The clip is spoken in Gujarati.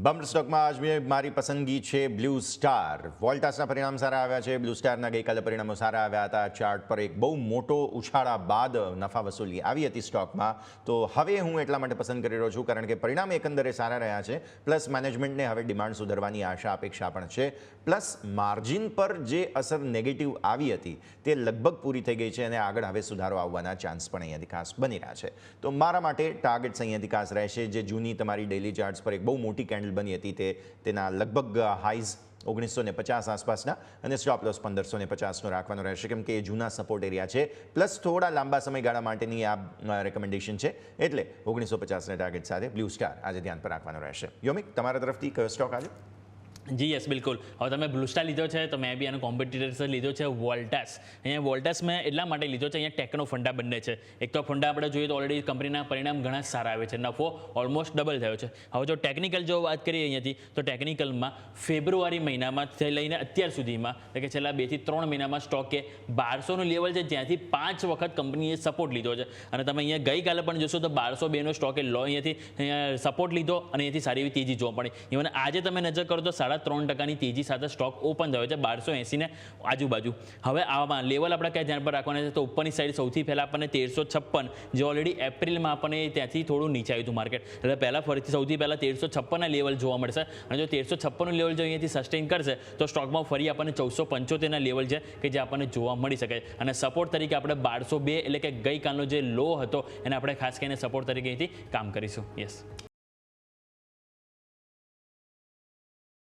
બમ્પ સ્ટોકમાં આજે મારી પસંદગી છે બ્લુ સ્ટાર. વોલ્ટાસના પરિણામ સારા આવ્યા છે. બ્લુ સ્ટારના ગઈકાલે પરિણામો સારા આવ્યા હતા. ચાર્ટ પર એક બહુ મોટો ઉછાળા બાદ નફા વસૂલી આવી હતી સ્ટોકમાં. તો હવે હું એટલા માટે પસંદ કરી રહ્યો છું કારણ કે પરિણામ એકંદરે સારા રહ્યા છે. પ્લસ મેનેજમેન્ટને હવે ડિમાન્ડ સુધરવાની આશા અપેક્ષા પણ છે. પ્લસ માર્જિન પર જે અસર નેગેટિવ આવી હતી તે લગભગ પૂરી થઈ ગઈ છે અને આગળ હવે સુધારો આવવાના ચાન્સ પણ અહીંયાથી ખાસ બની રહ્યા છે. તો મારા માટે ટાર્ગેટ્સ અહીંયાથી ખાસ રહેશે. જે જૂની તમારી ડેલી ચાર્ટ્સ પર એક બહુ મોટી કેન્ડલ બની હતી તેના લગભગ હાઈઝ 1950 આસપાસના અને સ્ટોપ લોસ 1550નો રાખવાનો રહેશે કેમ કે એ જૂના સપોર્ટ એરિયા છે. પ્લસ થોડા લાંબા સમયગાળા માટેની આ રેકમેન્ડેશન છે એટલે 1950ના ટાર્ગેટ સાથે બ્લુ સ્ટાર આજે ધ્યાન પર રાખવાનો રહેશે. યોમિક, તમારા તરફથી કયો સ્ટોક આજે? જી યસ, બિલકુલ. હવે તમે બ્લુ સ્ટાર લીધો છે તો મેં બી આનો કોમ્પિટિટર્સ લીધો છે વોલ્ટાસ. અહીંયા વોલ્ટાસ મેં એટલા માટે લીધો છે, અહીંયા ટેકનો ફંડા બંને છે. એક તો ફંડા આપણે જોઈએ તો ઓલરેડી કંપનીના પરિણામ ઘણા સારા આવે છે, નફો ઓલમોસ્ટ ડબલ થયો છે. હવે જો ટેકનિકલ જો વાત કરીએ અહીંયાથી તો ટેકનિકલમાં ફેબ્રુઆરી મહિનામાં લઈને અત્યાર સુધીમાં એટલે કે છેલ્લા 2 થી 3 મહિનામાં સ્ટોકે 1200નું લેવલ છે જ્યાંથી 5 વખત કંપનીએ સપોર્ટ લીધો છે. અને તમે અહીંયા ગઈકાલે પણ જોશો તો 1202નો સ્ટોકે અહીંયાથી સપોર્ટ લીધો અને અહીંયાથી સારી એવી તેજી જોવા મળી. ઇવન આજે તમે નજર કરો તો 3% તેજી સાથે સ્ટોક ઓપન થયો છે 1280 ને આજુબાજુ. હવે આમાં લેવલ આપણે ક્યાં ધ્યાન પર રાખવાના છે તો ઉપરની સાઈડ સૌથી પહેલાં આપણને 1356 જે ઓલરેડી એપ્રિલમાં આપણને ત્યાંથી થોડું નીચે આવ્યું હતું માર્કેટ, એટલે પહેલાં ફરીથી સૌથી પહેલાં 1356ના લેવલ જોવા મળશે. અને જો 1356નું લેવલ જો અહીંયાથી સસ્ટેન કરશે તો સ્ટોકમાં ફરી આપણને 1475ના લેવલ છે કે જે આપણને જોવા મળી શકે. અને સપોર્ટ તરીકે આપણે 1202 એટલે કે ગઈકાલનો જે લો હતો એને આપણે ખાસ કરીને સપોર્ટ તરીકે અહીંથી કામ કરીશું. યસ.